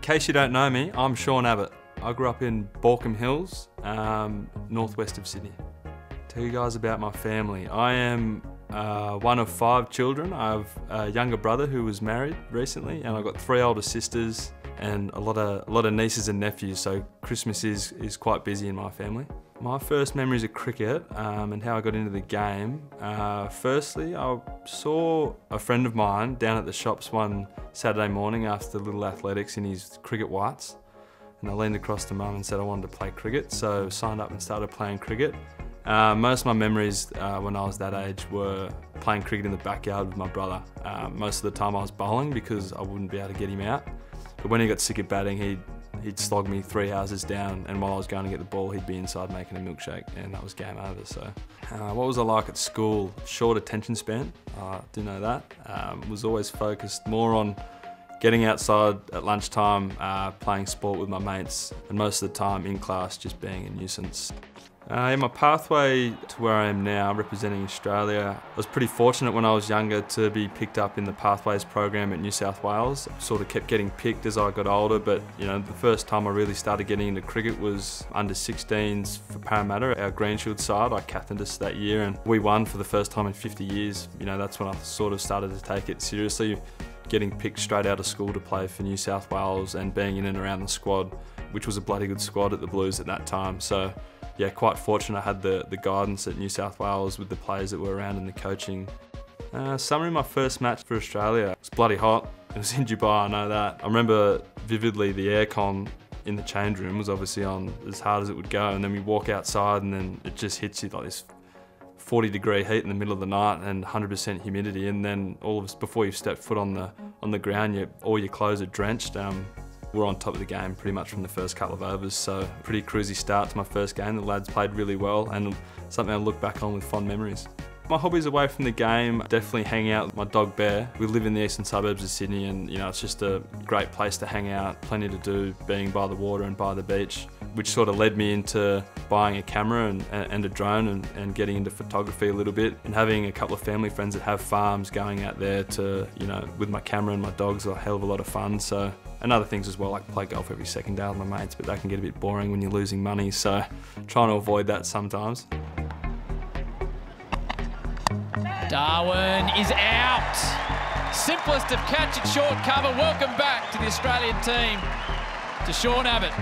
case you don't know me, I'm Sean Abbott. I grew up in Borkham Hills, northwest of Sydney. Tell you guys about my family. I am one of 5 children. I have a younger brother who was married recently, and I've got 3 older sisters and a lot of nieces and nephews, so Christmas is quite busy in my family. My first memories of cricket and how I got into the game. Firstly, I saw a friend of mine down at the shops one Saturday morning after little athletics in his cricket whites, and I leaned across to mum and said I wanted to play cricket, so signed up and started playing cricket. Most of my memories when I was that age were playing cricket in the backyard with my brother. Most of the time I was bowling because I wouldn't be able to get him out. But when he got sick of batting, he'd slog me 3 houses down, and while I was going to get the ball, he'd be inside making a milkshake, and that was game over. So, what was I like at school? Short attention span, do know that. Was always focused more on getting outside at lunchtime, playing sport with my mates, and most of the time in class just being a nuisance. In my pathway to where I am now, representing Australia, I was pretty fortunate when I was younger to be picked up in the Pathways program at New South Wales. Sort of kept getting picked as I got older, but you know, the first time I really started getting into cricket was under 16s for Parramatta, our Greenshield side. I captained us that year and we won for the first time in 50 years. You know, that's when I sort of started to take it seriously, getting picked straight out of school to play for New South Wales and being in and around the squad, which was a bloody good squad at the Blues at that time. So yeah, quite fortunate I had the guidance at New South Wales with the players that were around and the coaching. Summary of my first match for Australia, it was bloody hot. It was in Dubai, I know that. I remember vividly the aircon in the change room was obviously on as hard as it would go, and then we walk outside and then it just hits you like this 40-degree heat in the middle of the night and 100% humidity, and then all of us, before you've stepped foot on the ground, all your clothes are drenched. We're on top of the game pretty much from the first couple of overs, so pretty cruisy start to my first game. The lads played really well and something I look back on with fond memories. My hobbies away from the game, definitely hang out with my dog Bear. We live in the eastern suburbs of Sydney, and you know, it's just a great place to hang out, plenty to do being by the water and by the beach, which sort of led me into buying a camera and a drone and getting into photography a little bit, and having a couple of family friends that have farms, going out there to, you know, with my camera and my dogs, are a hell of a lot of fun. So, and other things as well, like play golf every second day with my mates, but that can get a bit boring when you're losing money, so trying to avoid that sometimes. Darwin is out. Simplest of catch at short cover. Welcome back to the Australian team, to Sean Abbott.